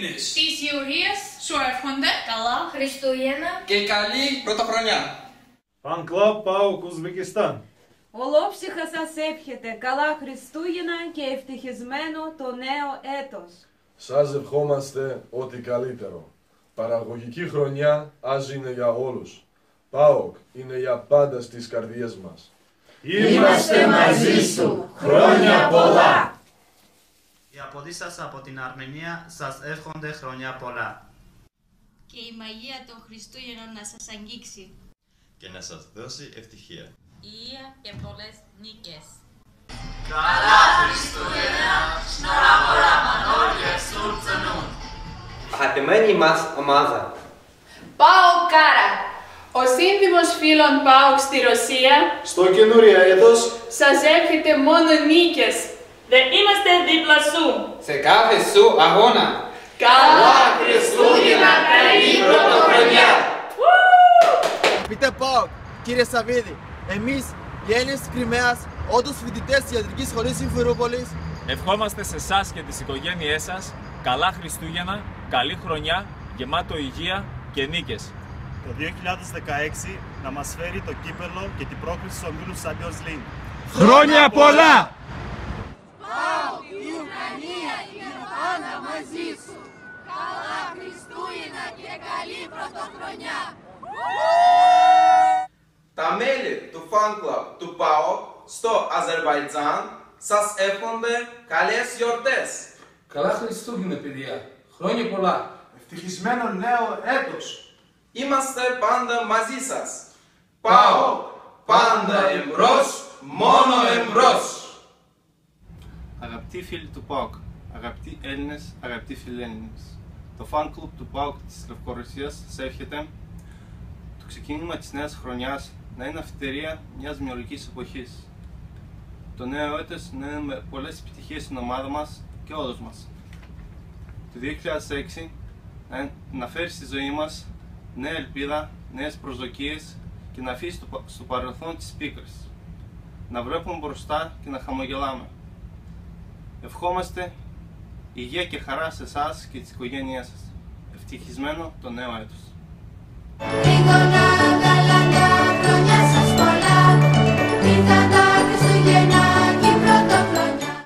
ειρήνης, της ιουρίας σου εύχονται καλά Χριστούγεννα και καλή πρωτοχρονιά. Fan Club ΠΑΟΚ Ουσβεκιστάν. Ολόψυχα σας εύχεται καλά Χριστούγεννα και ευτυχισμένο το νέο έτος. Σας ευχόμαστε ό,τι καλύτερο. Παραγωγική χρονιά ας είναι για όλους. ΠΑΟΚ είναι για πάντα στις καρδιές μας. Είμαστε μαζί σου. Χρόνια πολλά. Οι αποδείς σας από την Αρμενία σας εύχονται χρόνια πολλά. και η μαγεία των Χριστούγεννων να σας αγγίξει. Και να σας δώσει ευτυχία. Υγεία και πολλές νίκες. Καλά Χριστούγεννα, σνόρα πολλά μανόλια σουρτσανούν. Αγαπημένη μας ομάδα. ΠΑΟΚ Κάρα, ο σύνδημος φίλων ΠΑΟΚ στη Ρωσία Στο καινούριο έτος σας εύχεται μόνο νίκες. Δεν είμαστε δίπλα σου. Σε κάθε σου αγώνα. Καλά Χριστούγεννα, καλή πρωτοχρονιά. Πείτε ΠΑΟΚ, κύριε Σαββίδη, εμείς οι Έλληνες της Κριμαίας, όντως φοιτητές της Ιατρικής Σχολής Συμφερούπολης, ευχόμαστε σε εσάς και τις οικογένειές σας καλά Χριστούγεννα, καλή χρονιά, γεμάτο υγεία και νίκες. Το 2016 να μας φέρει το κύπελλο και την πρόκριση στους ομίλους Champions League. Χρόνια πολλά! ΠΑΟΚ, η Ουκρανία είναι πάντα μαζί σου. Καλά Χριστούγεννα και καλή πρωτοχρονιά. Τα μέλη του Fan Club του ΠΑΟΚ στο Αζερβαϊτζάν σας εύχονται καλές γιορτές. Καλά Χριστούγεννα, παιδιά. Χρόνια πολλά. Ευτυχισμένο νέο έτος. Είμαστε πάντα μαζί σας. ΠΑΟΚ, πάντα εμπρός, μόνο εμπρός. Αγαπητοί φίλοι του ΠΑΟΚ, αγαπητοί Έλληνες, αγαπητοί φιλέλληνες, το Fan Club του ΠΑΟΚ της Λευκορωσίας σας εύχεται το ξεκίνημα της νέας χρονιάς να είναι αφιτερία μιας μυαλικής εποχής. Το νέο έτος να είναι με πολλές επιτυχίες στην ομάδα μας και όλους μας. Το 2006 να φέρει στη ζωή μας νέα ελπίδα, νέες προσδοκίες και να αφήσει στο παρελθόν τις πίκρες. Να βλέπουμε μπροστά και να χαμογελάμε. Ευχόμαστε υγεία και χαρά σε εσάς και τις οικογένειές σας. Ευτυχισμένο το νέο έτος.